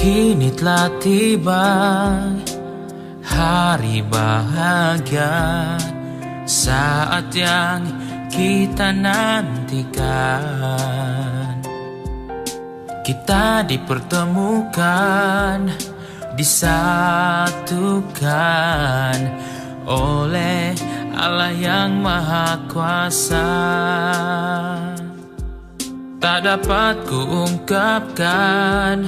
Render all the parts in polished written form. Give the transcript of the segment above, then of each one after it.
Kini telah tiba hari bahagia, saat yang kita nantikan. Kita dipertemukan, disatukan oleh Allah yang Maha Kuasa. Tak dapat kuungkapkan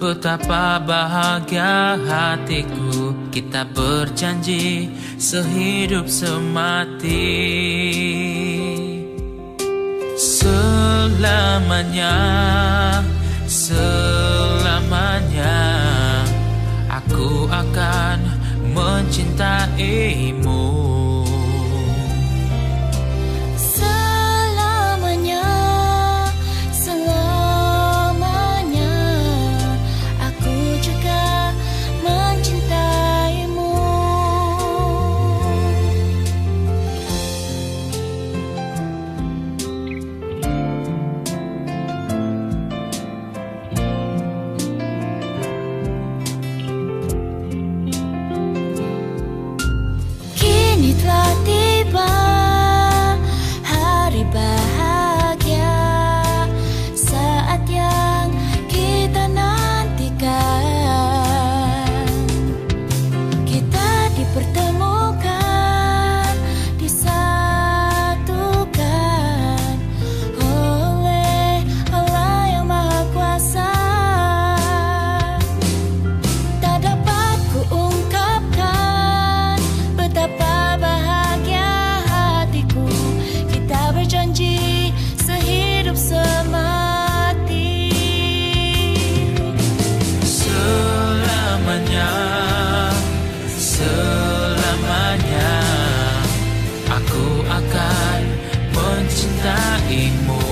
betapa bahagia hatiku. Kita berjanji sehidup semati, selamanya, selamanya aku akan mencintaimu. Telah tiba hari bahagia, saat yang kita nantikan. Kita dipertemukan, disatukan oleh Allah yang Maha Kuasa. Tak dapat kuungkapkan betapa berjanji sehidup semati, selamanya, selamanya aku akan mencintaimu.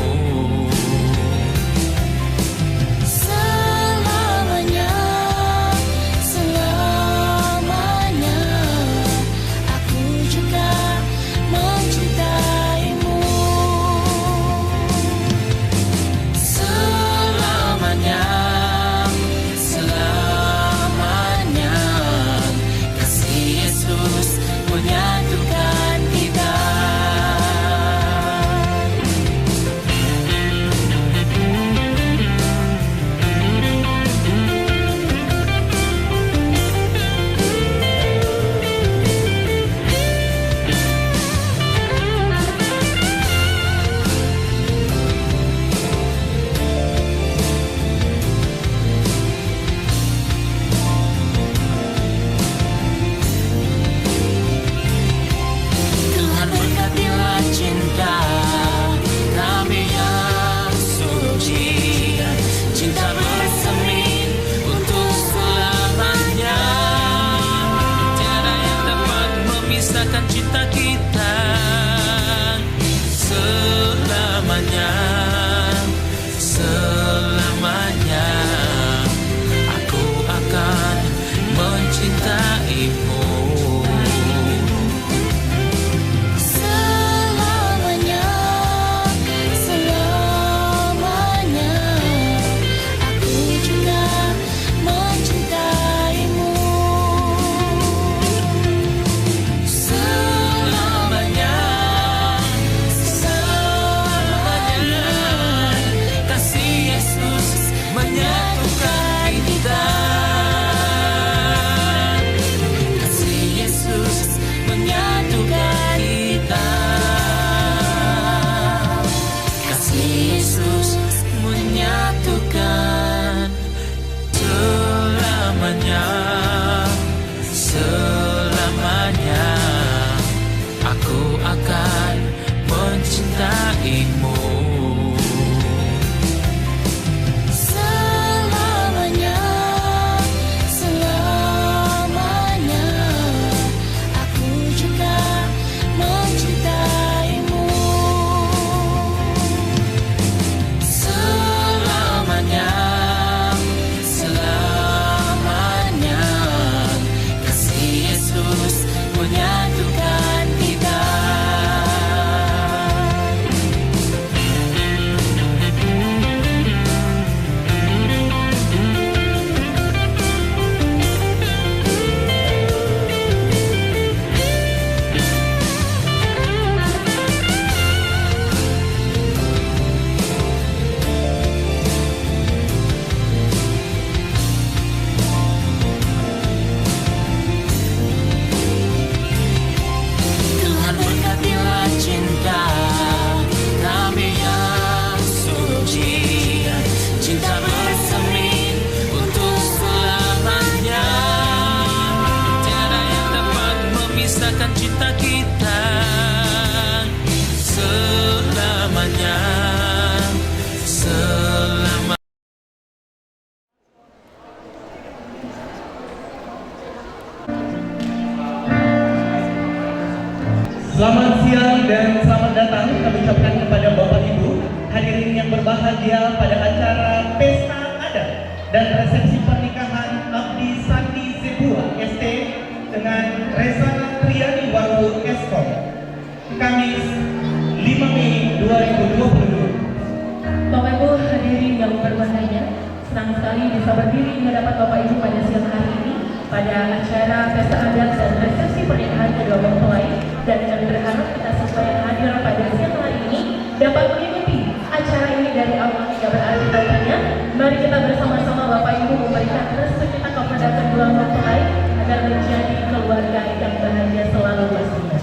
kami ucapkan kepada Bapak Ibu hadirin yang berbahagia pada acara pesta adat dan resepsi pernikahan Abdi Sandi Zebua ST dengan Reza Triani Warwo Eskom, Kamis 5 Mei 2022. Bapak Ibu hadirin yang berbahagia, senang sekali bisa berdiri di hadapan Bapak Ibu pada siang hari ini pada acara pesta adat dan resepsi pernikahan kedua mempelai, dan kami berharap kita semua yang hadir pada siang hari ini dapat mengikuti acara ini dari awal hingga berakhir nantinya. Mari kita bersama-sama Bapak Ibu memberikan restu kita kepada kedua mempelai agar menjadi keluarga yang bahagia selalu pastinya.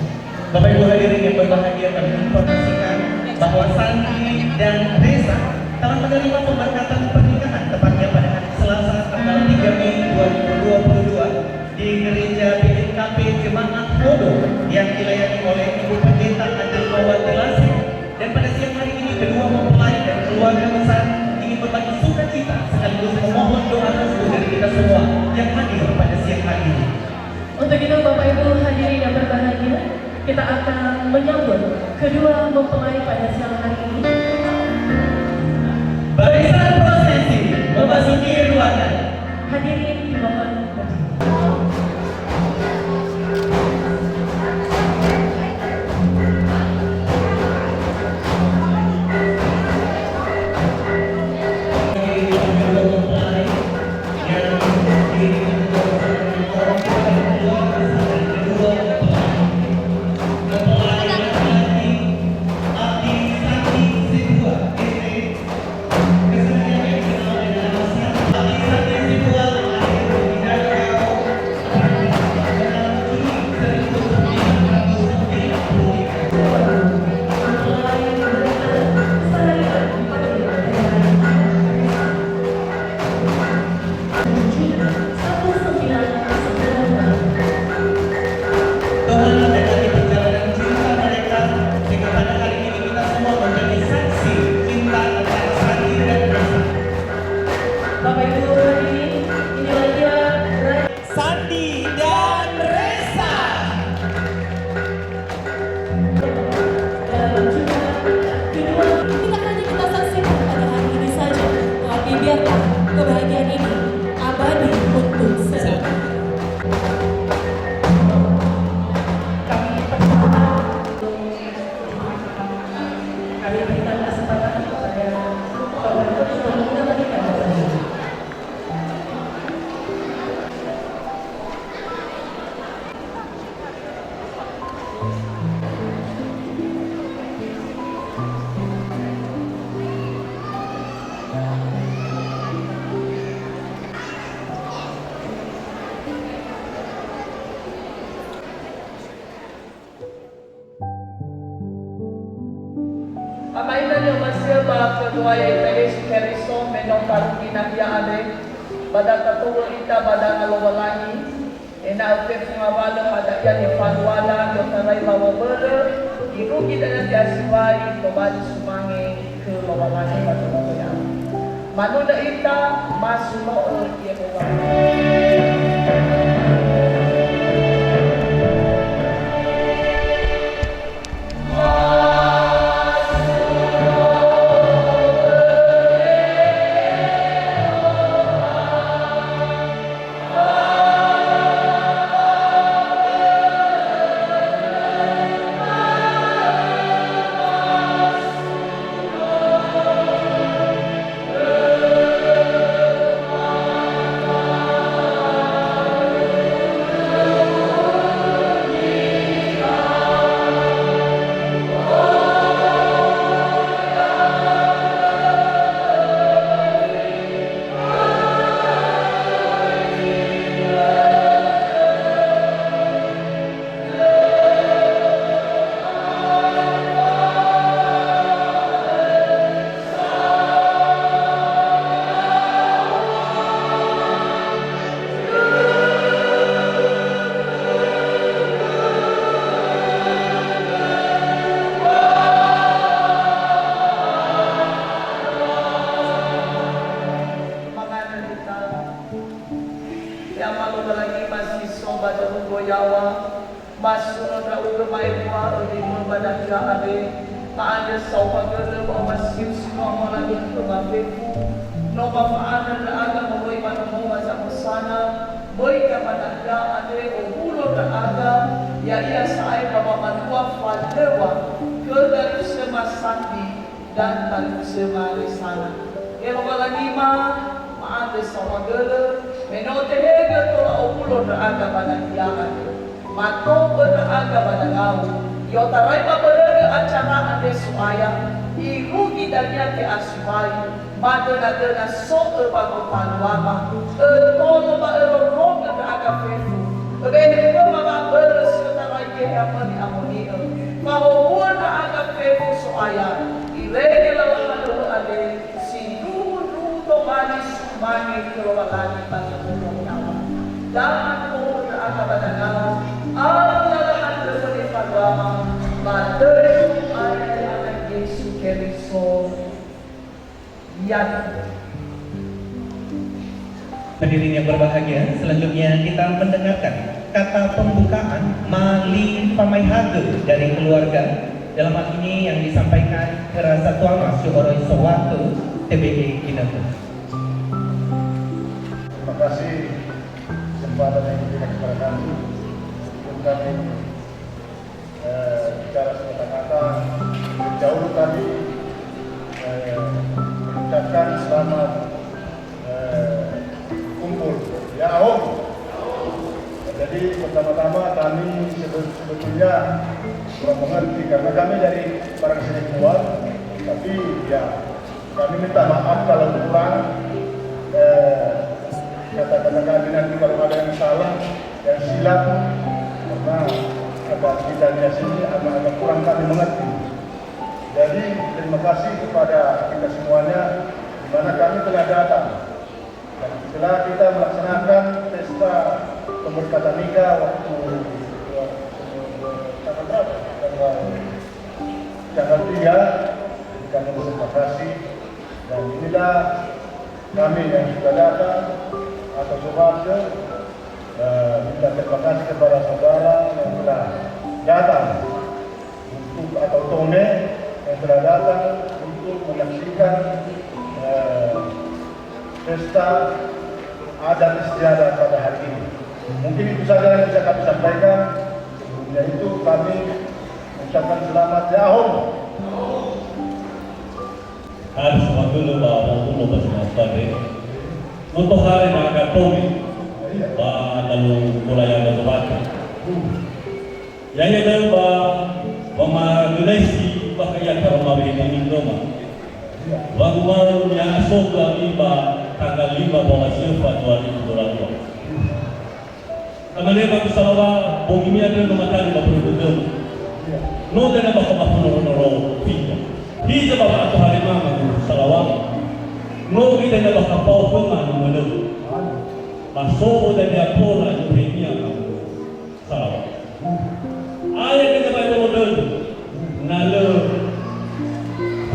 Bapak Ibu hadirin yang berbahagia, kami informasikan bahwa Sandi dan Reza telah menerima pemberkatan pernikahan tepatnya pada hari Selasa tanggal 3 Mei 2022 di Gereja BNKP Jemaat Fodo yang dilayani oleh Ibu Pendeta Adel Mawati Lasih. Dan pada siang hari ini kedua mempelai dan keluarga besar ingin berbagi sukacita sekaligus memohon doa restu dari kita semua yang hadir pada siang hari ini. Untuk itu Bapak Ibu hadirin yang berbahagia, kita akan menyambut kedua mempelai pada siang hari ini. Barisan prosesi memasuki ruangan. Hadirin dimohon berdiri. Kebahagiaan ini abadi untuk selamanya. Kami berikan kesempatan kepada Bapak Ibu untuk menyampaikan kepada Amaina ni umasil ba ketua Teres Keriso menong parugi na dia ade pada ketua ita pada ngalowalangi ena upet ngawala hada ya ni fanwala yo tarai lawa berde irugi dan diasiwai kembali sumangi ke lawalangi pada ya manula ita masuno ye bawa. maada sa pagdala mo masiw sino ang mga naging tumabi no mapaanan na aga mo'y manunga sa musana mo'y kamananda ade o bulo na aga iya sa ay mamamanwa falewa kedal sema sandi dan talu sema risana ya mabalagima maada sa pagdala menote hega tola o bulo na aga manandiaan mato na aga manangaw yo taray mabaraga at saka ade suaya ihugi danya ke asubay madana so bagotanwama tono ba ro na aga fefu bebe ko mababara sa taray ke amani amoni mahuwa na aga fefu suaya irege lawan ade si to mani sumani krowalani pagtulong nawa dapat ko na aga bananaw ang lalahan ko ni Pagwama materi ay anak Yesus Kristo yan. Hadirin yang berbahagia, selanjutnya kita mendengarkan kata pembukaan Mali Pamaihaga dari keluarga. Dalam hal ini yang disampaikan Kerasa Tuama Syuhoroi Sowatu TBG Kinabalu. Terima kasih kesempatan yang diberikan kepada kami. Kami bicara kata-kata jauh tadi mengucapkan selamat kumpul ya Om. Jadi pertama-tama kami sebetulnya kurang mengerti karena kami dari barang sini keluar, tapi ya kami minta maaf kalau kurang kata-kata kami nanti kalau ada yang salah yang silap karena agak tidaknya sini agak kurang kami mengerti. Jadi terima kasih kepada kita semuanya di mana kami telah datang dan setelah kita melaksanakan pesta pemberkatan nikah waktu tanggal 3 kami berterima kasih dan inilah kami yang sudah datang atau keluarga. Minta terima kasih kepada saudara yang telah datang untuk atau tome yang telah datang untuk menyaksikan pesta adat istiadat pada hari ini. Mungkin itu saja yang bisa kami sampaikan, yaitu kami mengucapkan selamat ya Om. Hari semakin lupa tadi untuk hari makan tome. Lalu mulai ada kebaca. Yang ada Malaysia pakaian kalau ini Roma. Bangun yang asal lagi tanggal 5 bawah Silva 2022. Tanggal 5 Kusalawa bumi ada rumah tangga berduduk. No ada bakal mapuno pinja. Hija bapak atau hari mama Kusalawa. No kita ada bakal pau pemanu menurut. Masuk dan dia pola dunia kamu salah. Ayat kita baca model, nalu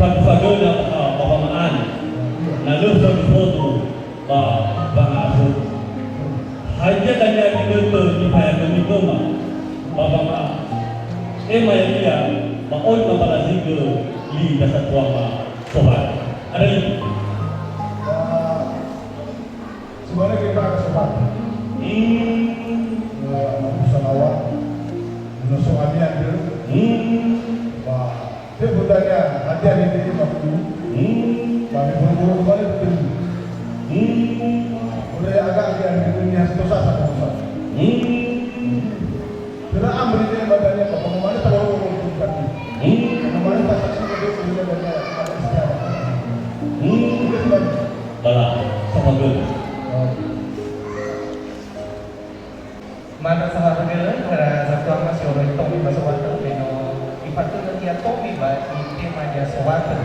pagi-pagi dah bahamaan, nalu foto bangsa. Hanya dan dia kita dipayar kami koma, bahamaan. Emang dia baoi membalas juga li dasar tuama sobat. Ada ini. Sebenarnya kita kesempatan Salawat menusuk hadiah dulu dia bertanya hadiah ini waktu kami buru-buru kembali bertemu boleh agak hadiah ini dunia sedosa sama usah tidak ambil ini badannya apa kemana terlalu mengumpulkan kemana tak saksi kedua punya badannya ada istiadat balah sama dulu. Mana sahabat negara para satu masih orang Tommy Basawatan beno ipatun dia Tommy ba temanya Sawatan.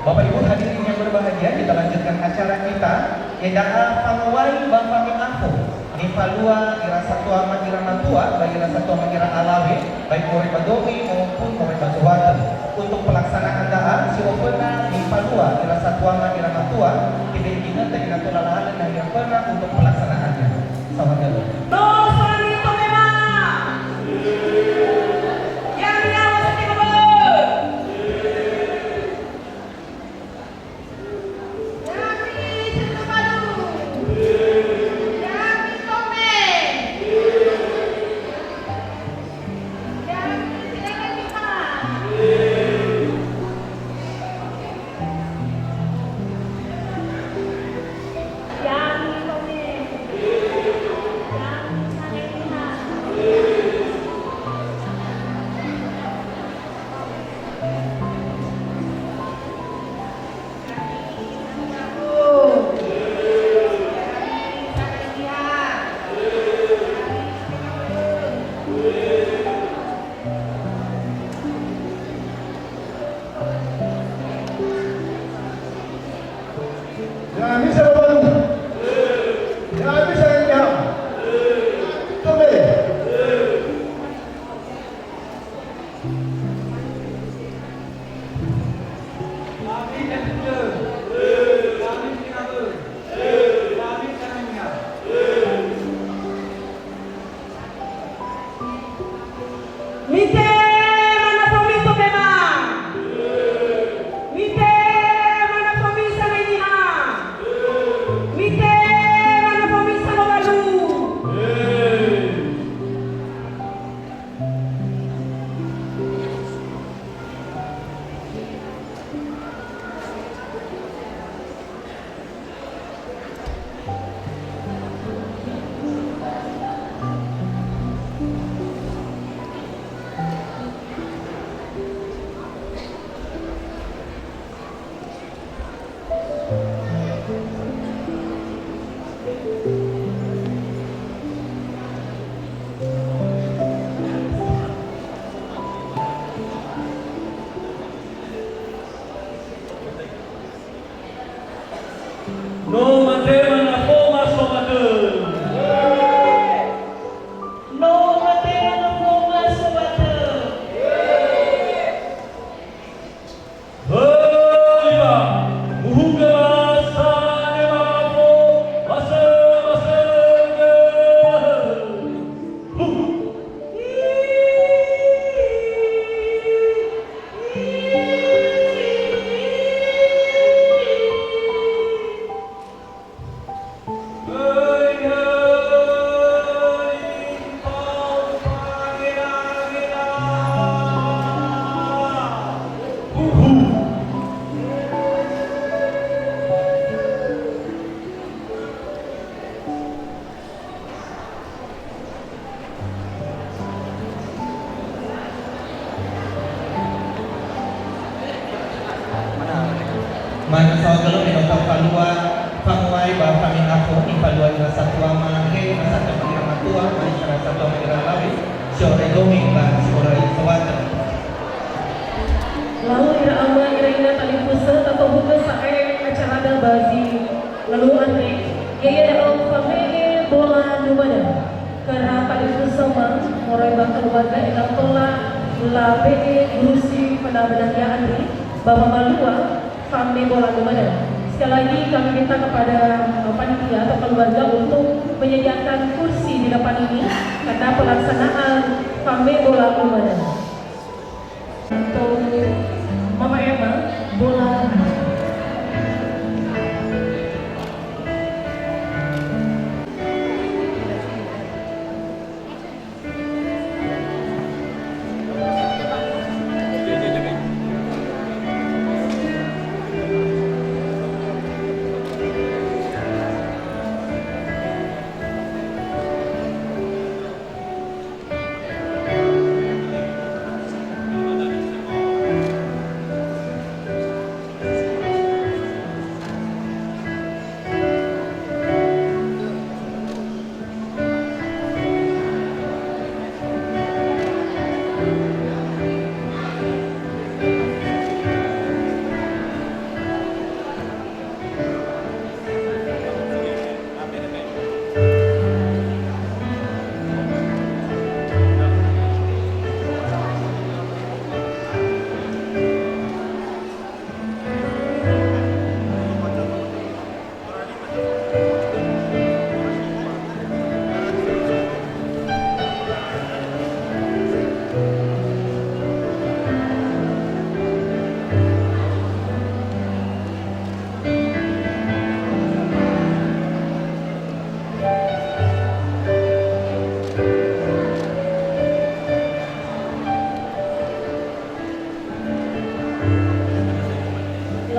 Bapak Ibu hadirin yang berbahagia, kita lanjutkan acara kita yang pangawai Bapak Mingafo ni palua ira satu amat ira matua bagi ira satu amat ira alawe baik Mori Badomi maupun Mori Basawatan. Untuk pelaksanaan daan si opena ni palua ira satu amat ira matua tidak ingat dengan tulalahan dan yang pernah untuk pelaksanaannya. Sama dulu. Mite mana pemiso memang. Mite mana pemisa media. Mite mana pemisa baru. No matema na forma somador. No matera no forma sobater. Oliva, muhuga sane mampo, masa. Mana saw kalau ino tau palua panguai ba kami ako ni palua ina satwa mangke asa kami amatua mani sana satwa mengira lawi sore domi ba sore sawata. Lalu ira ama ira ina tali pusat atau buka sae acara ada bazi. Lalu ane yaya dalam family bola numada. Karena tali pusat mang morai bakal keluarga ina tola labe gurusi pada bedanya ane bawa malua kami bola numada. Sekali lagi kami minta kepada panitia atau keluarga untuk menyediakan kursi di depan ini karena pelaksanaan kami bola numada. Untuk Mama Emma bola.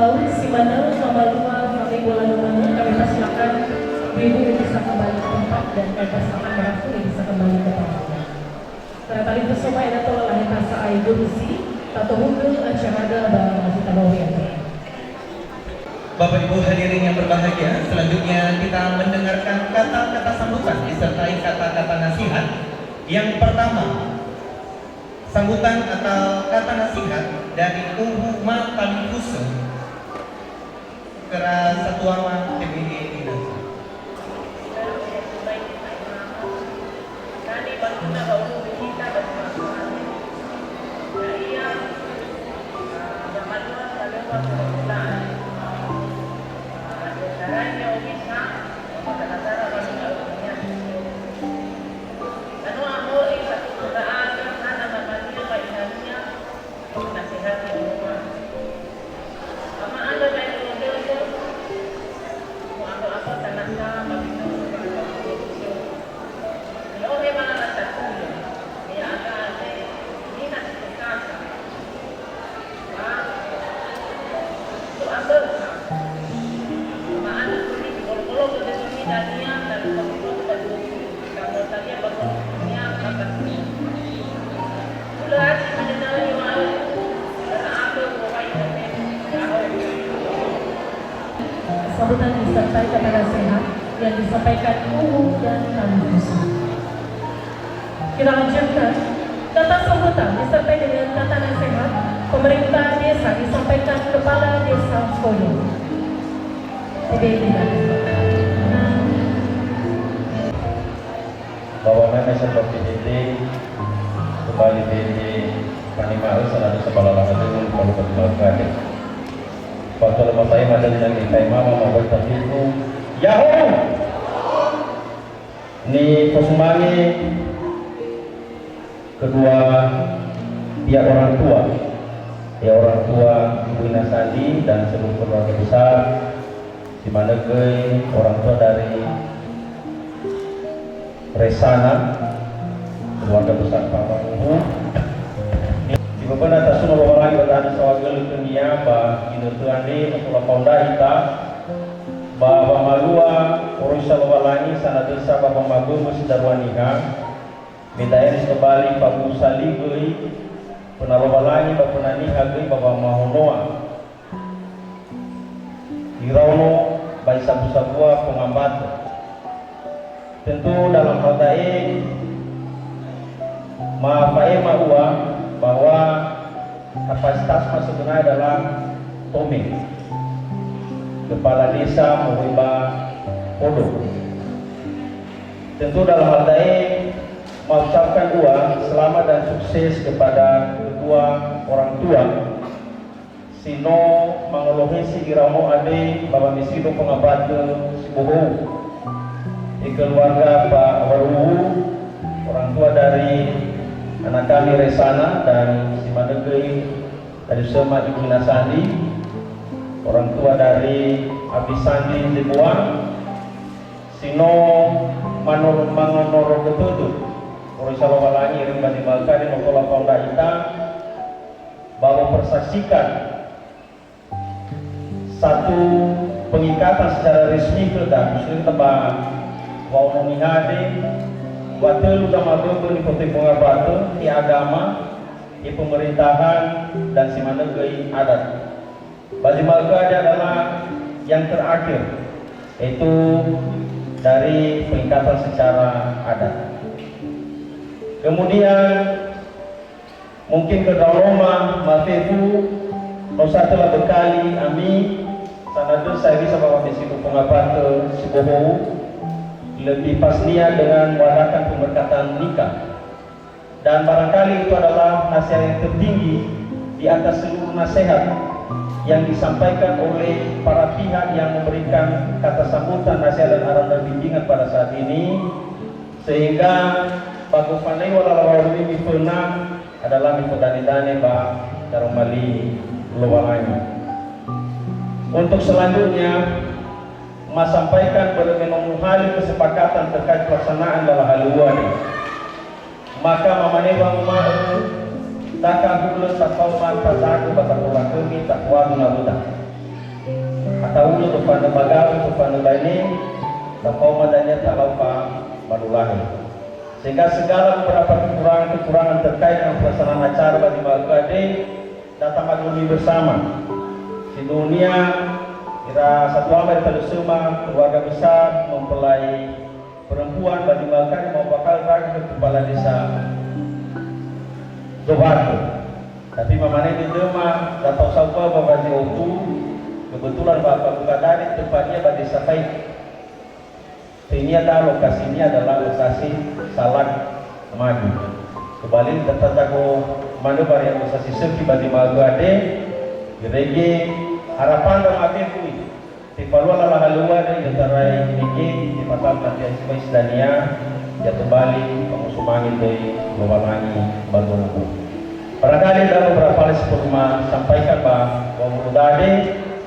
Lalu si mana Mama Lua kami bola numanya kami persilakan ibu bisa kembali ke tempat dan kami persilakan Rafu bisa kembali ke tempatnya. Karena tadi bersama ada tolong lahir rasa air gurusi atau hubung acara ada masih tabawi yang Bapak Ibu hadirin yang berbahagia, selanjutnya kita mendengarkan kata-kata sambutan disertai kata-kata nasihat. Yang pertama, sambutan atau kata nasihat dari Ubu Ma Kalifuso Kera Satuama TBI Dinas. Nah, sambutan disertai kata nasihat yang disampaikan umum dan kami. Kita lanjutkan. Kata sambutan disertai dengan kata nasihat pemerintah desa disampaikan Kepala Desa Fodo. Bahwa memang seperti ini kembali di Panimau selalu sekolah lama itu kalau berkeluarga. Waktu lepas saya ada yang di Mama mau bertemu itu, Yahoo! Ini Kosumangi kedua pihak orang tua, orang tua Ibu Ina Sandi dan seluruh keluarga besar, di mana orang tua dari Resana, keluarga besar Papa Nuhu. Di beberapa atas semua orang yang berada sewagal dunia, bah Inutuandi, Masalah Ponda Ita, bahwa Malua, Urusa Walangi, Sana Desa, Bapak Magu, Musidarwaniha, minta eris kembali, Pak Musali, Penalowalangi, Bapak Nani, Hagi, Bapak Mahonoa, Irauno, Bayi Sabu-Sabua, Pengambat. Tentu dalam hal tadi maua bahwa kapasitas sebenarnya adalah Tommy Kepala Desa Muhiba Podo. Tentu dalam hal tadi mengucapkan selamat dan sukses kepada kedua orang tua Sino Mangolohi Sigiramo Ade Bapak Misido Pengabat Sibuhu, di keluarga Pak Waru, orang tua dari anak kami Resana dan Simadegei dari Sema Ibu Nasandi, orang tua dari Abisandi Zibuan, Sino Manoro Ketutut, Urisalo Walangi Rimba di Balkari Mokola Ponda Ita, bahwa persaksikan satu pengikatan secara resmi kepada Muslim tebak Wau Nomihade, Watelu Damagogo di Kota Batu, di agama, di pemerintahan, dan Simanegei adat. Bali Malgade adalah yang terakhir, yaitu dari pengikatan secara adat. Kemudian mungkin ke Dauloma, Mafefu, Nusa telah bekali, Ami, Sanadu saya bisa bawa misiku pengabat ke Sibohou, lebih pastinya dengan mengadakan pemberkatan nikah, dan barangkali itu adalah nasihat yang tertinggi di atas seluruh nasihat yang disampaikan oleh para pihak yang memberikan kata sambutan, nasihat dan arahan dan bimbingan pada saat ini, sehingga bagus pandai walau ini pernah adalah dani bah darumali lualangi. Untuk selanjutnya sampaikan bermenumuhali kesepakatan terkait pelaksanaan dalam hal ini. Maka mamaneba umaru takah bulan takau mata zaku batakulah kami takwa gunabuta. Atau ulu depan bagaru depan lainnya takau madanya talaupa malulahi. Sehingga segala beberapa kekurangan terkait dengan pelaksanaan acara bagi Malgade datang maduni bersama. Di dunia kira satu abad semua keluarga besar mempelai perempuan bagi Malkari mau bakal ke Kepala Desa Zobato. Tapi mamane di rumah datang saupa bapak di Otu, kebetulan bapak buka dari tempatnya bagi Sapai. Ini adalah lokasinya adalah lokasi Salak Madu. Kembali tetap jago mana yang lokasi sepi bagi Malgade, Gerege harapan dan akhirku di Paluan ala halua dan jentarai ini di Patal Nantian Sibais Dania jatuh balik pengusumangi dari Lowalangi Barunaku. Barangkali dalam beberapa kali sebelum sampaikan bahwa Murudade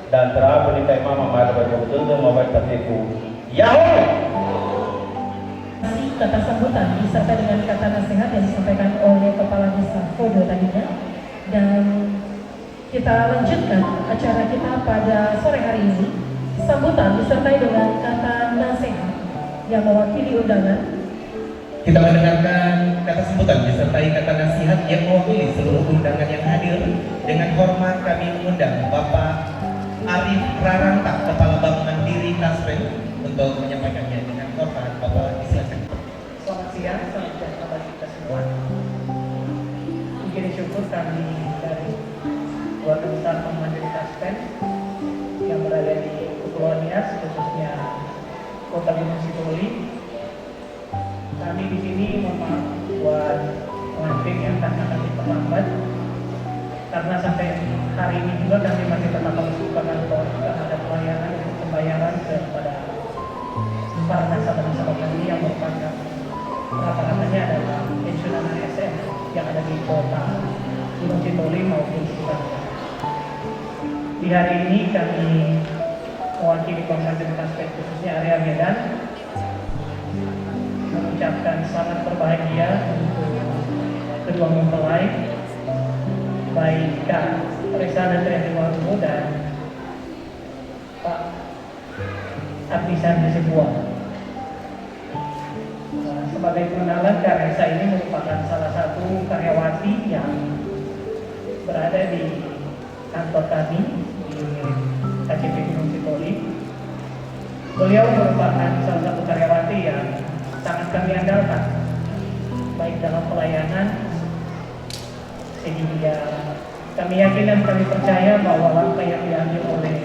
dan terakhir di Mama Mada betul-betul membaik tatiku Yahoo! Kata sambutan disertai dengan kata nasihat yang disampaikan oleh Kepala Desa Fodo tadinya, dan kita lanjutkan acara kita pada sore hari ini. Sambutan disertai dengan kata nasihat yang mewakili undangan. Kita mendengarkan kata sambutan disertai kata nasihat yang mewakili seluruh undangan yang hadir. Dengan hormat kami mengundang Bapak Arif Raranta, Kepala Bangunan Taspen untuk menyampaikannya dengan hormat. Bapak silakan. Selamat siang, salam sejahtera bagi kita semua. Puji dan syukur kami dari keluarga besar Mandiri Taspen yang berada di Kepulauan Nias, khususnya Kota Gunung Sitoli. Kami di sini mohon maaf buat pengantin yang karena kami terlambat, karena sampai hari ini juga kami masih tetap harus buka kantor karena ada pelayanan untuk pembayaran kepada para nasabah-nasabah kami yang merupakan rata-ratanya adalah pensiunan ASN yang ada di Kota Gunung Sitoli maupun sekitarnya. Di hari ini kami mewakili Mandiri Taspen khususnya area Medan mengucapkan selamat berbahagia untuk kedua mempelai baik Kak Resa dan Triadiwaru dan Pak Abdisan Hasibuan. Sebagai pengenalan, Kak Resa ini merupakan salah satu karyawati yang berada di kantor kami di KCP Gunung Sitoli. Beliau merupakan salah satu karyawati yang sangat kami andalkan baik dalam pelayanan, sehingga kami yakin dan kami percaya bahwa langkah yang diambil oleh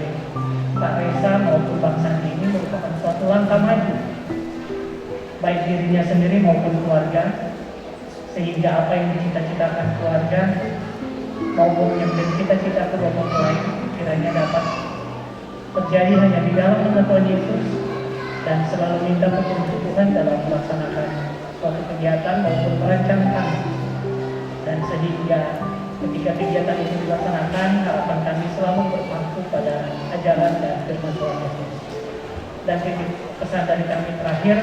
Pak Resa maupun Bang Sandi ini merupakan suatu langkah maju baik dirinya sendiri maupun keluarga, sehingga apa yang dicita-citakan keluarga maupun yang menjadi cita-cita kedua mempelai kiranya dapat terjadi hanya di dalam nama Tuhan Yesus, dan selalu minta petunjuk Tuhan dalam melaksanakan suatu kegiatan maupun merancangkan, dan sehingga ketika kegiatan itu dilaksanakan harapan kami selalu berpaku pada ajaran dan firman Tuhan Yesus. Dan pesan dari kami terakhir,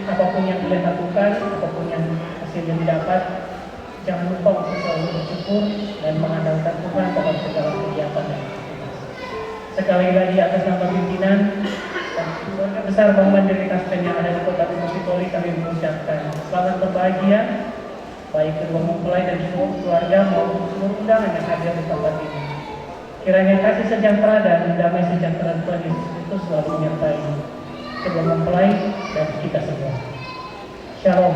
apapun yang kalian lakukan, apapun yang hasil yang didapat, jangan lupa untuk selalu bersyukur dan mengandalkan Tuhan dalam segala kegiatan dan aktivitas. Sekali lagi atas nama pimpinan dan keluarga besar Bank Mandiri Taspen yang ada di Kota Gunung Sitoli, kami mengucapkan selamat berbahagia baik kedua mempelai dan seluruh keluarga maupun seluruh undangan yang hadir di tempat ini. Kiranya kasih sejahtera dan damai sejahtera Tuhan Yesus Kristus selalu menyertai kedua mempelai dan kita semua. Shalom.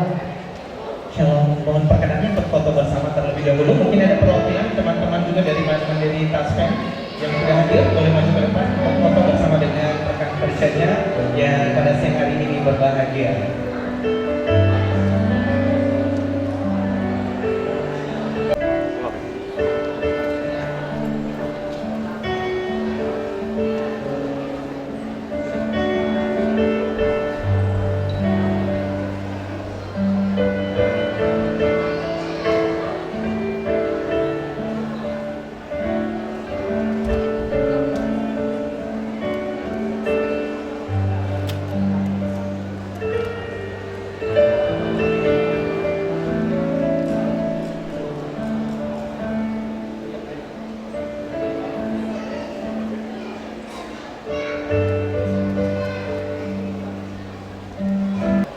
Shalom. Mohon perkenannya berfoto bersama terlebih dahulu. Mungkin ada perwakilan teman-teman juga dari Mandiri Taspen yang sudah hadir, boleh maju ke depan foto bersama dengan rekan kerjanya yang pada siang hari ini berbahagia.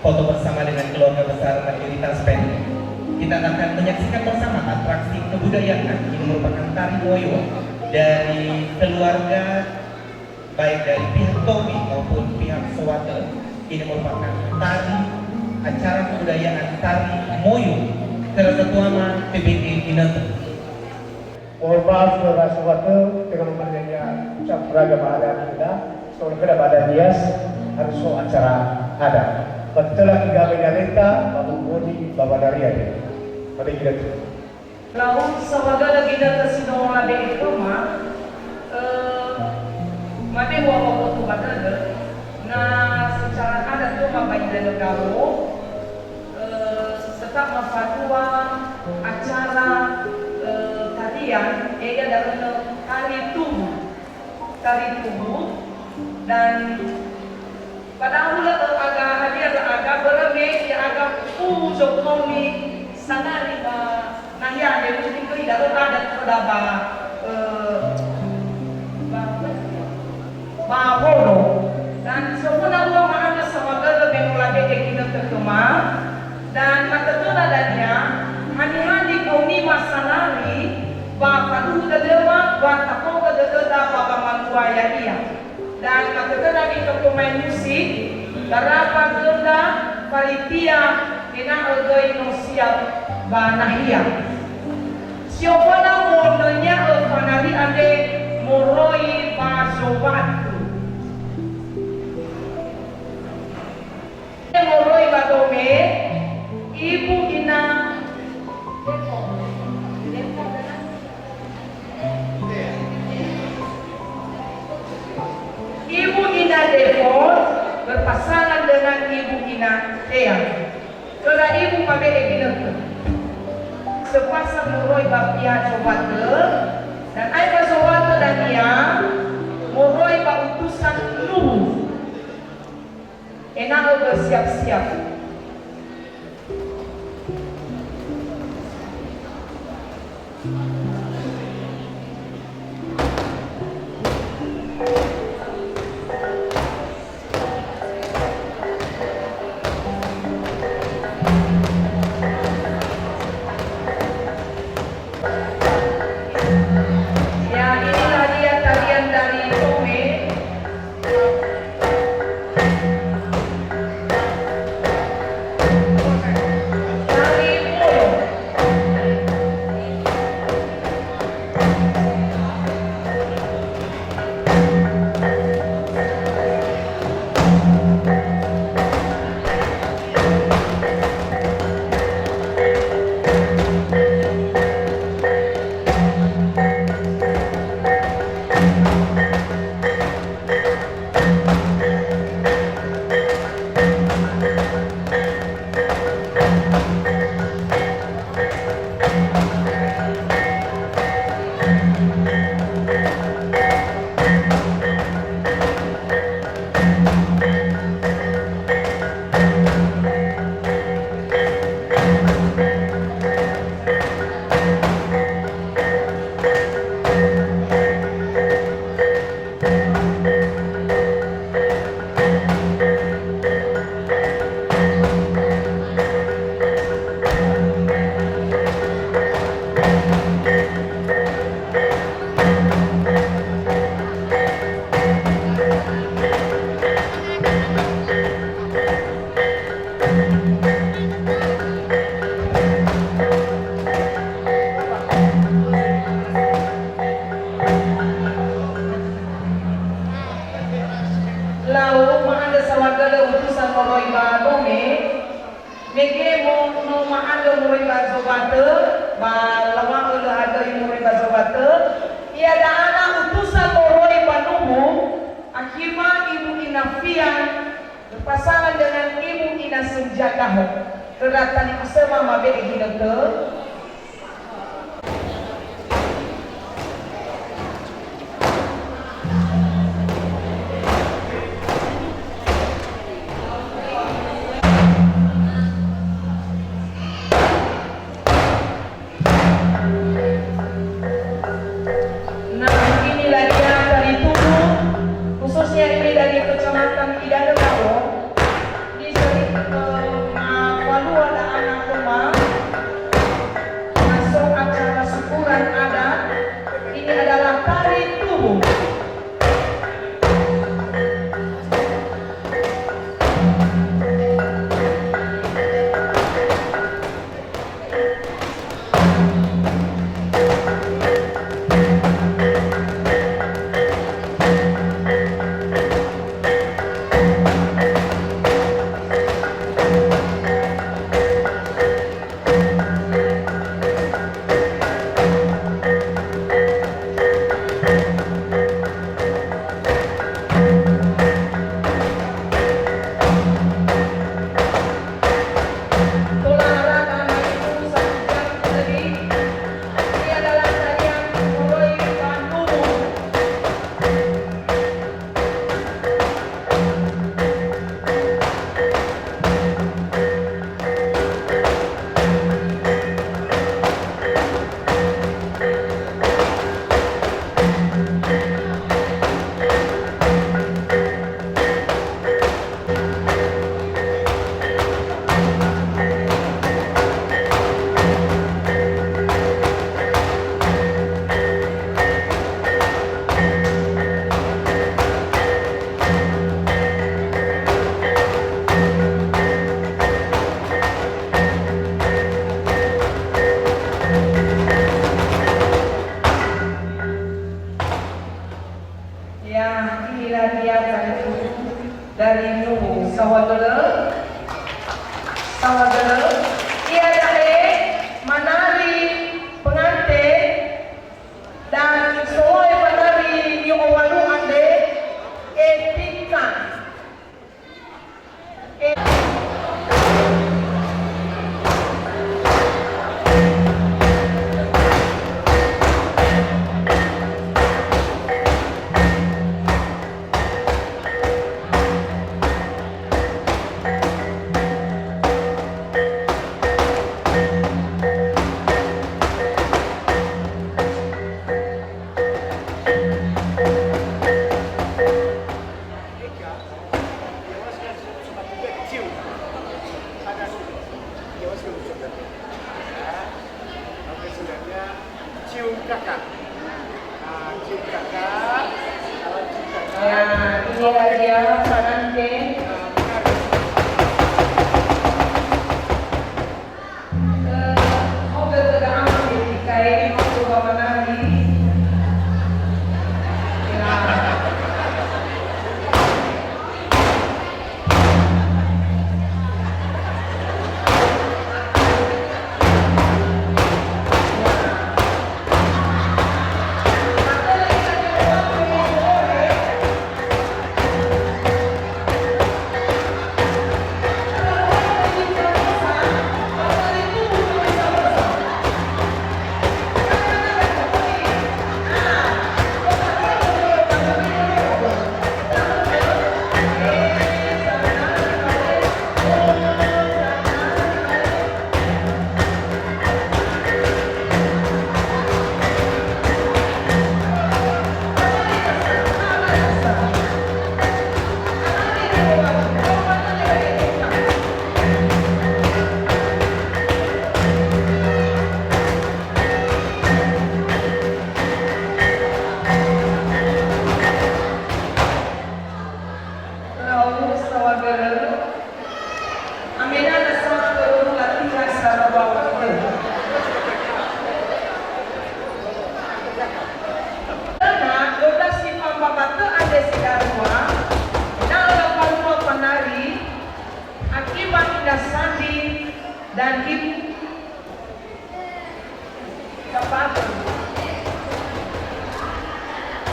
Foto bersama dengan keluarga besar Mandiri Taspen. Kita akan menyaksikan bersama atraksi kebudayaan yang merupakan tari moyo dari keluarga baik dari pihak Tomi maupun pihak Sowate. Ini merupakan tari acara kebudayaan tari moyo Tersetuama PBD Inatu. Mohon maaf saudara Sowate dengan mempercayai ucap beragam adat kita, soalnya pada badan Nias harus acara adat. Betulah tiga menyalita, Bapak Budi, Bapak Daria. Pada kita tu. Lalu sebagai kita tersidong lade itu mah, made wabah tu batal. Nah secara adat tu mah banyak dari kamu, tetap memfatwa acara tarian, ia dalam tari tubuh dan pada mula agak hadir agak berame ya agak usok nomi sanari nahya dia mesti kiri dalam adat terdapat bahono dan semua uang mana sama kalau menolak kita terkema dan matetuna dania hani-hani koni masanari ba padu dadewa ba tapo dadewa ba mantua ya dia dan matetuna di toko pemain musik, karapa genda paritia ina agoi no siap banahia. Siapa na modonya panari ade moroi pasovatu. Moroi badome ibu ina Ibu Ina Devon berpasangan dengan Ibu Ina Eyang. Karena Ibu Pabe Egineke sepasang muroi bapia Jobate dan Aiba Jobate dan ia muroi ba utusan Nuhu. Enao bersiap-siap. Lau maanda sawagala utusan moroi ba dome nege mo no maanda moroi ba zobate ba lama ulu ada moroi ba zobate ia da ana utusan moroi ba Nuhu akhirnya Ibu Inafian berpasangan dengan Ibu Ina Senjataho keratan kusema mabe egineke. Ya, inilah dia dari Nuh Sawadara. Ia dari menari pengantin dan semua penari yang walu ande etika. Ya, inilah dia pengantin. Mobil terang dikai waktu menari. Ya. Dan ibu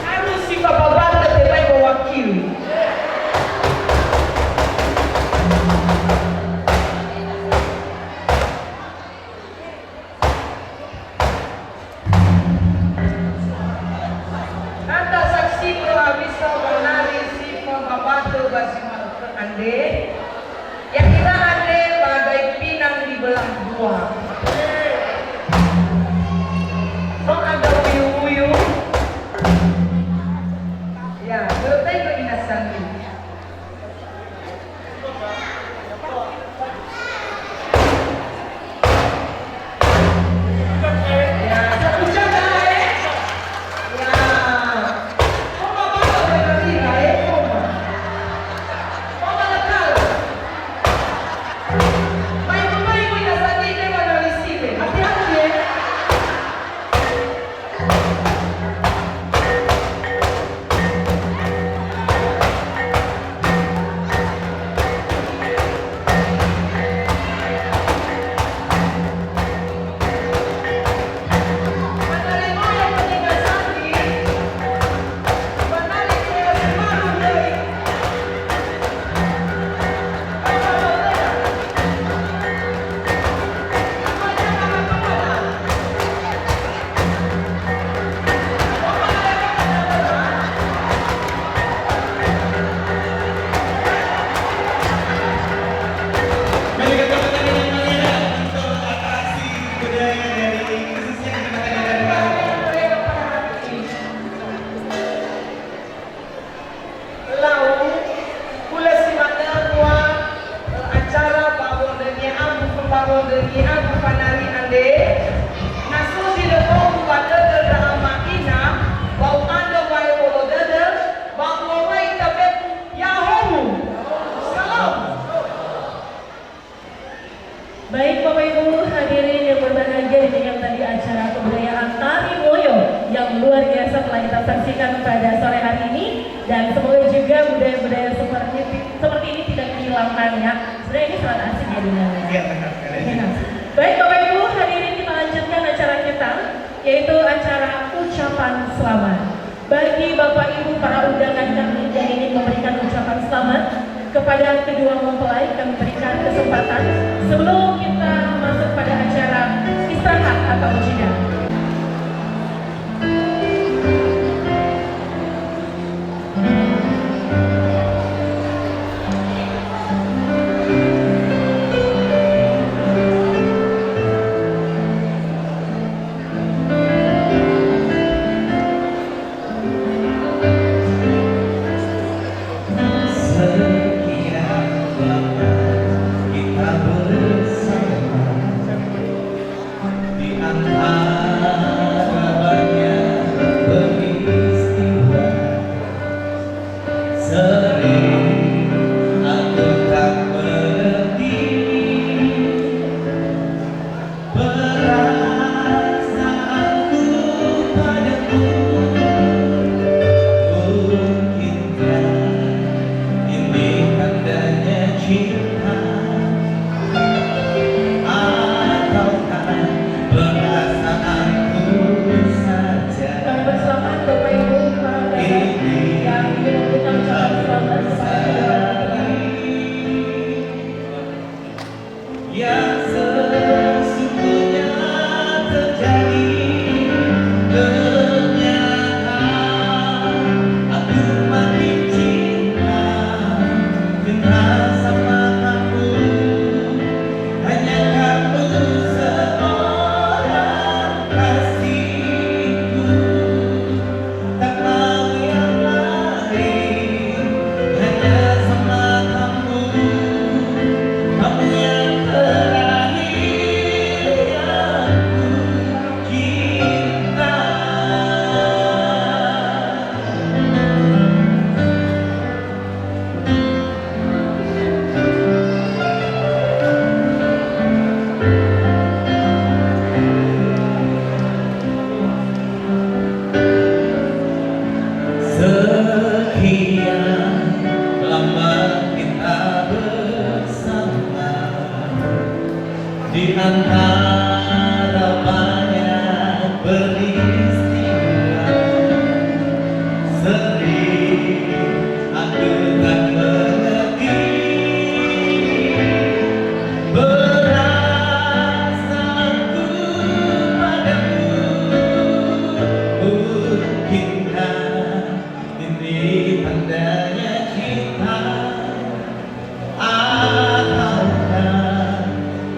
harus si bapak terbaik mewakili. Kata saksi bisa menari si bapak terbasi ande. Yang kita ande bagai pinang di belah dua. Kok ada uyu-uyu? Ya, berarti keinasan ini. Ya, satu jaga ya. Kok bapak tak berkati kok lekal? Baik-baik keinasan ini menalisi. Hati-hati ya. Baik Bapak Ibu hadirin yang berbahagia, demikian tadi acara kebudayaan Tari Moyo yang luar biasa telah kita saksikan pada sore hari ini. supaya budaya-budaya seperti ini tidak dihilangkan ya. Sebenarnya ini sangat asik ya dengannya. Iya benar sekali. Baik Bapak Ibu, hadirin kita lanjutkan acara kita, yaitu acara ucapan selamat. Bagi Bapak Ibu para undangan kami yang ingin memberikan ucapan selamat kepada kedua mempelai, kami berikan kesempatan sebelum kita masuk pada acara istirahat atau jeda.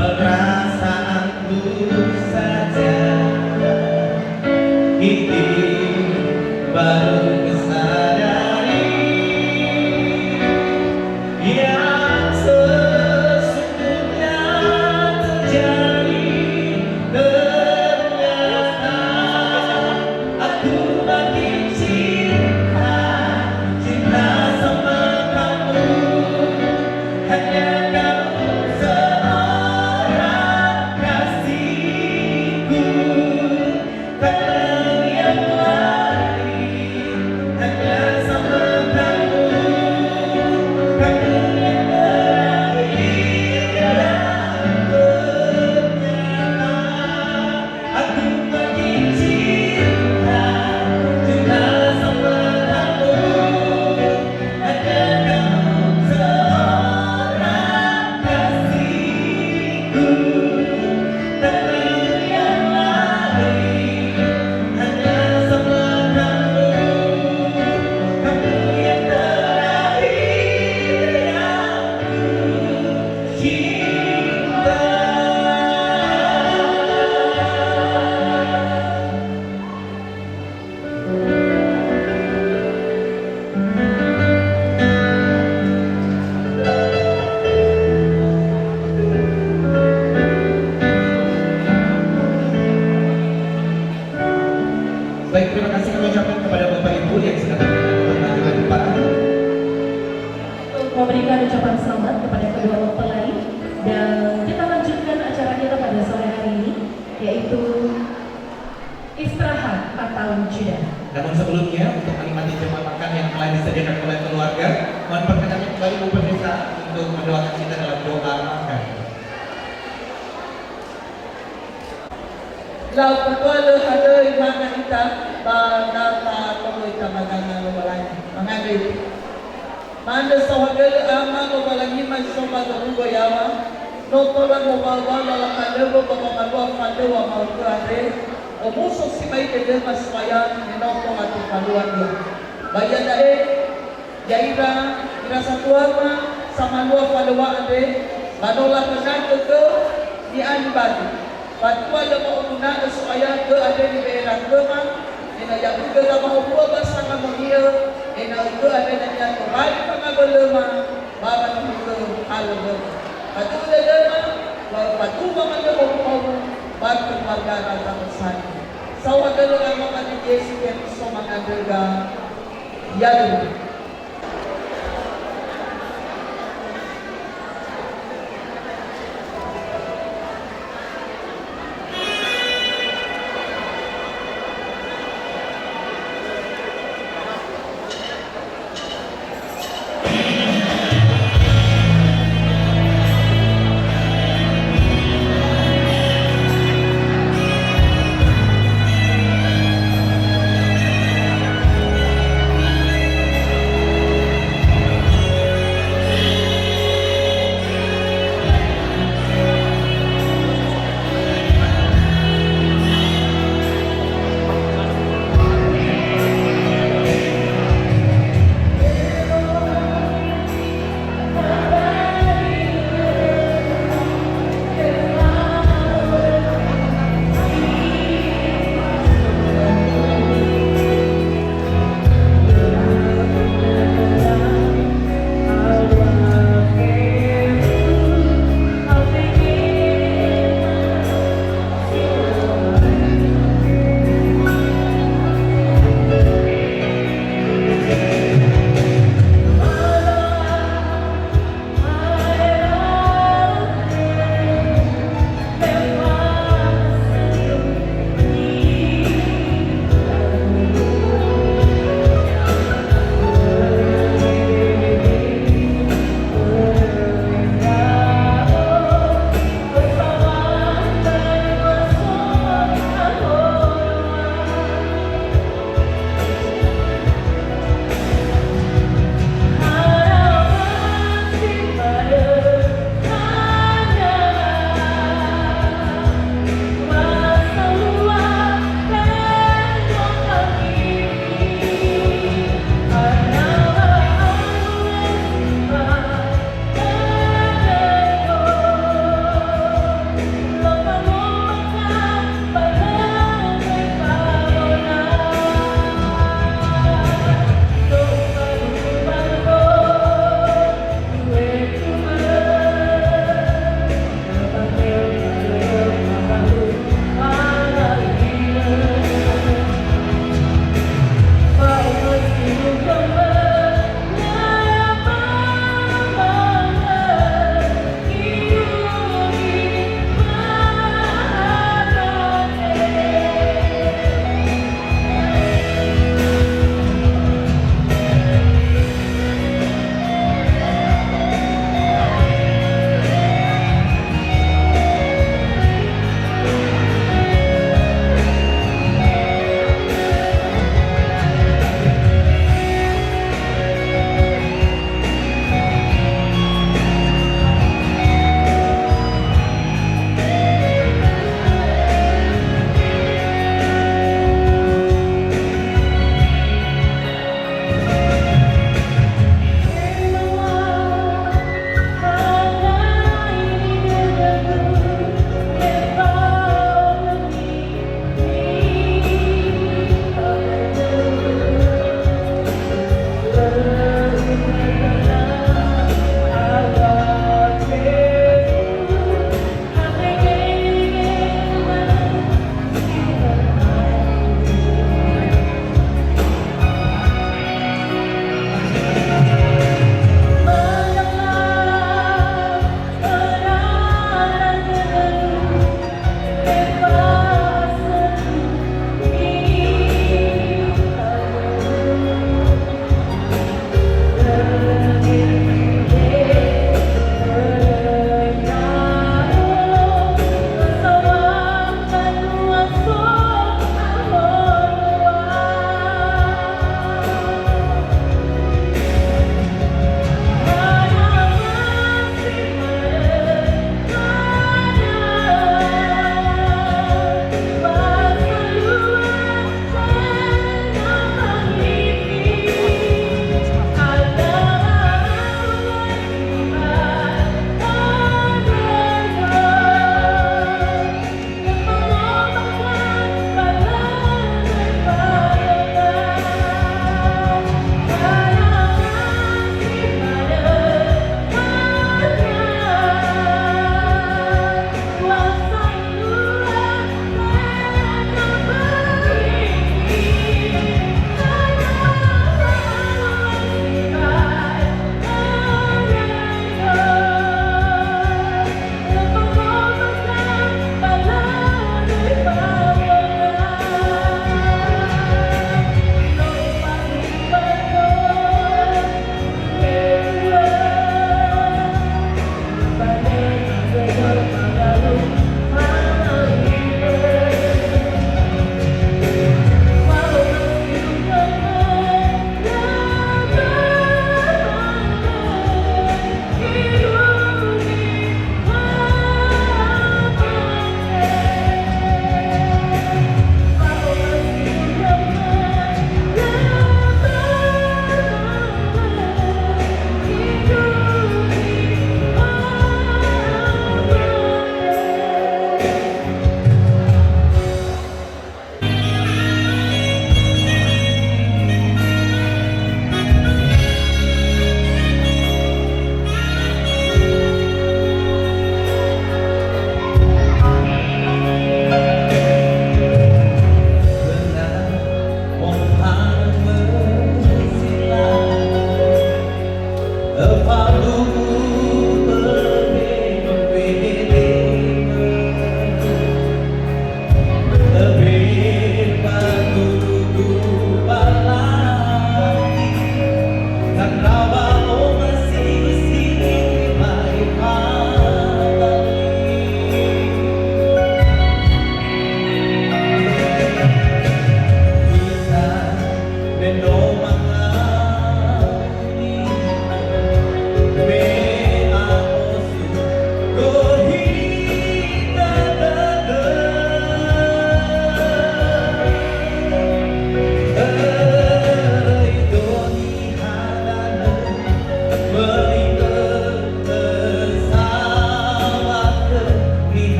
Perasaanku telah disediakan oleh keluarga. Mohon perkenankan kembali Bu Pendeta untuk mendoakan kita dalam doa makan. Lau perkuala ada imangan kita data tunggu kita magangan lumalanya mengambil mana sawagala ama lumalangi masoba garugo yawa notolan mubawa dalam kandewa bawa kandewa mau ke ade omusok si mai kede maswaya nenoto atu paluan dia bayan dae jaira ira satuama sama dua paluwa ade manola kenal ke di anbati Patua yang mau guna supaya ke ada di daerah kemang, ina yang juga tak mau buat bersama mengia, ina ke ada yang kembali pengabalema, bawa ke alam. Patu lelema, patu mana mau baru keluarga rasa besar. Sawadara yang mau ada Yesus yang sama dengan dia.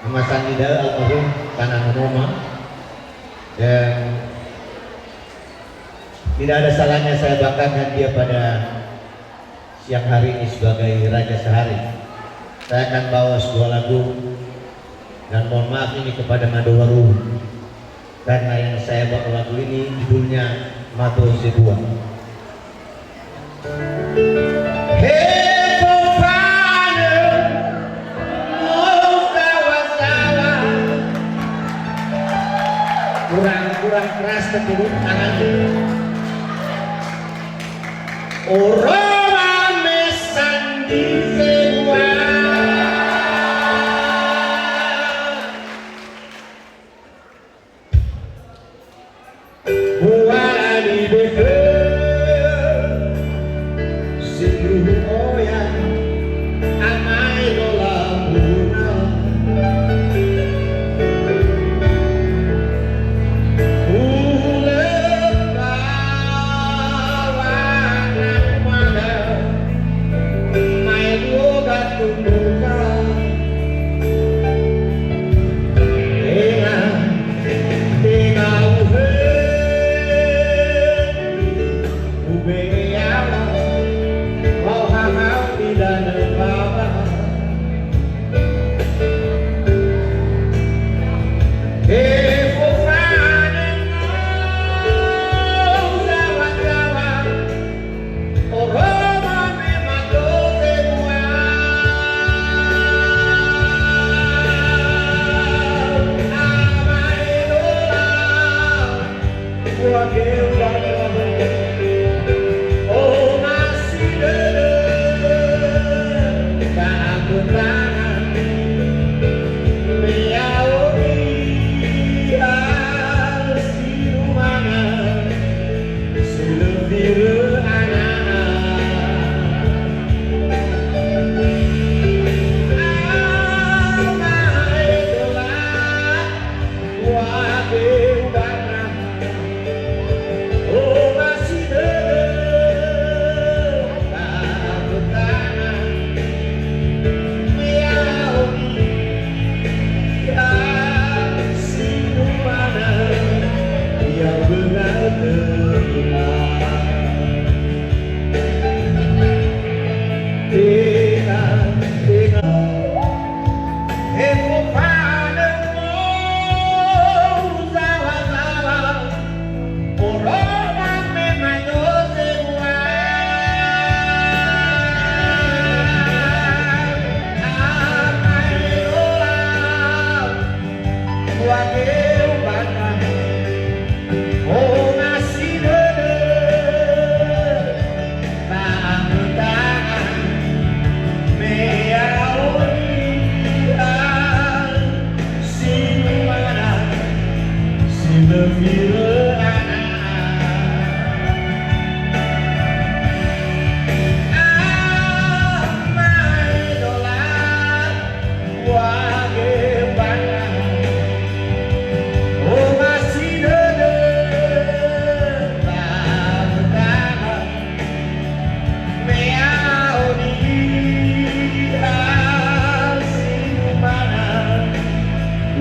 Mas Sandida almarhum Kanan Roma, dan tidak ada salahnya saya banggakan dia pada siang hari ini sebagai Raja Sehari. Saya akan bawa sebuah lagu, dan mohon maaf ini kepada Madowaru, karena yang saya bawa lagu ini judulnya Mato Sebua. Kurang keras ketulung tangannya. Orang mesan di sewa, buah di beker, seluruh oyang amai lola bunga. Tidak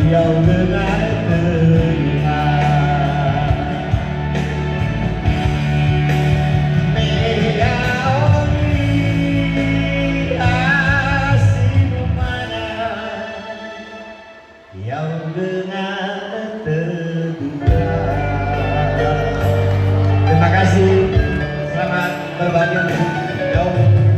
Riau dengan terima yang dengan terduga. Terima kasih, selamat berbagi jauh.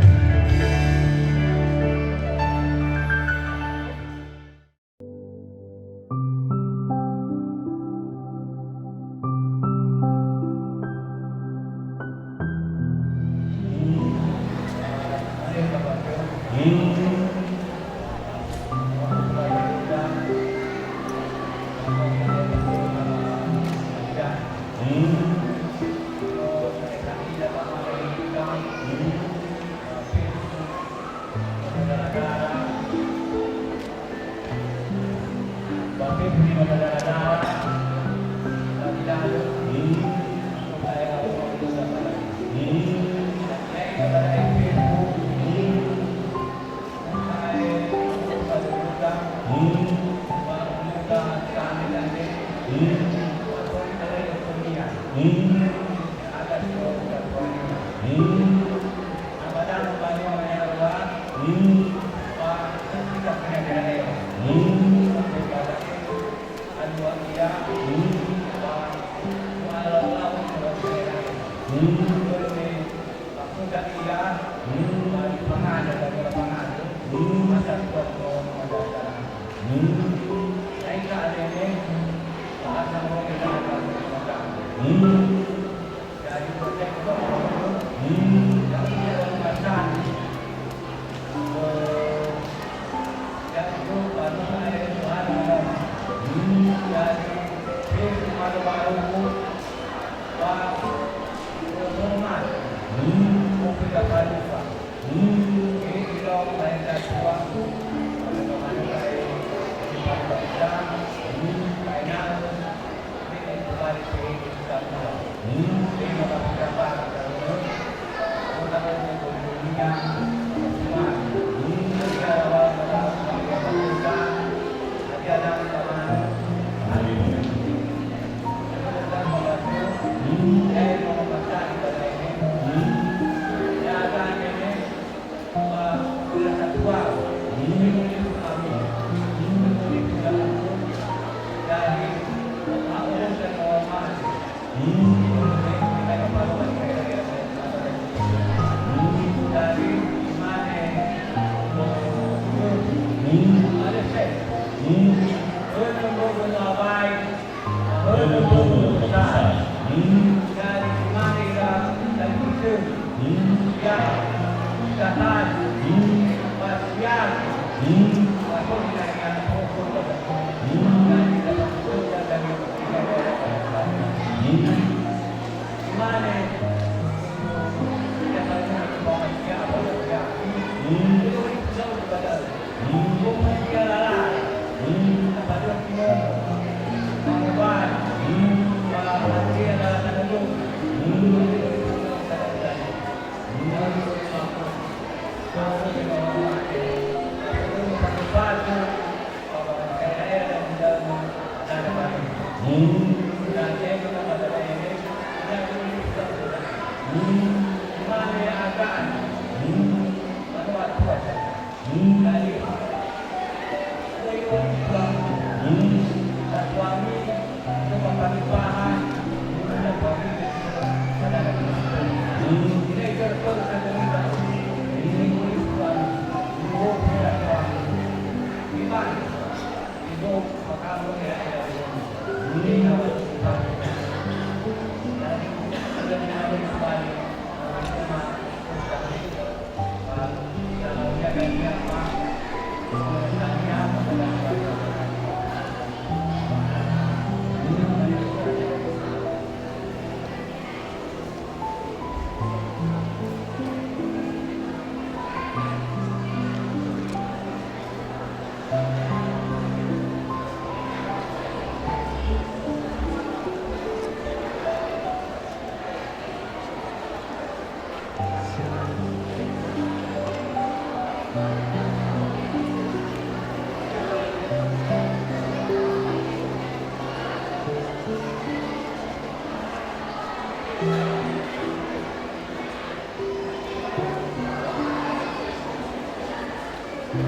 Nah,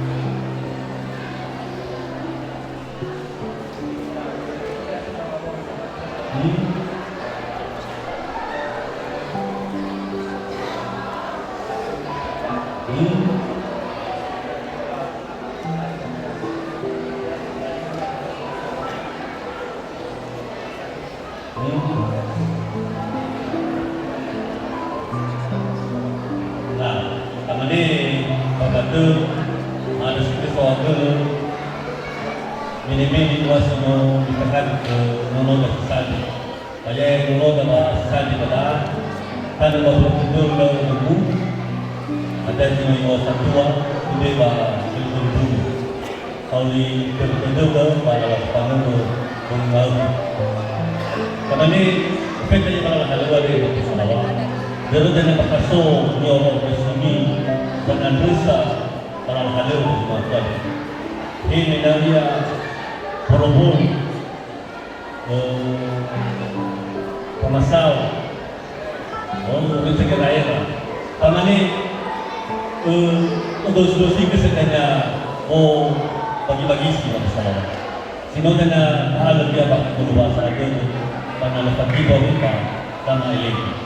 kami ini pagkatu ada sedikit soal mini semua ditekan ke nono dan sesadi. Banyak nono dan sesadi pada kan baru tidur dalam tubuh ada yang satu ini bah tidur dulu. Kalau di tidur pada waktu mengalir. Karena ini kita yang malah ada dua di Sarawak. Dari dana pakaso ni orang bersemi dengan dosa para hadir di tempat. Ini dia perempuan pemasal. Oh, itu kerana karena ni untuk solusi kesekiannya bagi-bagi sih masalah. Sino dana hal dia bak keluar saja karena lepas tiba kita sama ini.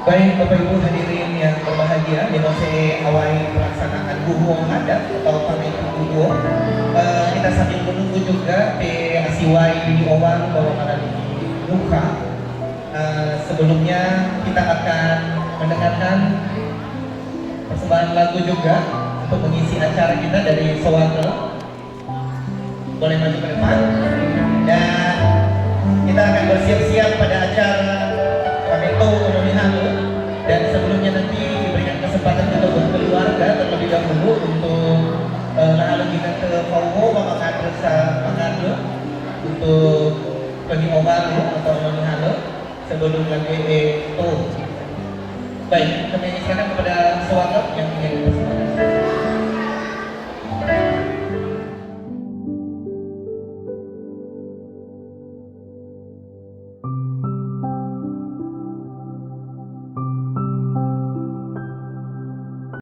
Baik Bapak Ibu hadirin yang berbahagia, di masa awal pelaksanaan guguang adat atau pernikahan guguang, kita sambil menunggu juga di asiwai di Owang bahwa mana di Muka. Sebelumnya kita akan mendengarkan persembahan lagu juga untuk mengisi acara kita dari Sowaka. Boleh maju ke depan dan kita akan bersiap-siap pada acara Pameto Indonesia. Dan sebelumnya nanti diberikan kesempatan kita buat keluarga terlebih dahulu untuk lalu kita ke Pauho Bapak Kadre untuk pergi Obaru atau Indonesia sebelum lagi itu. Baik, kami serahkan kepada Sowaka yang ingin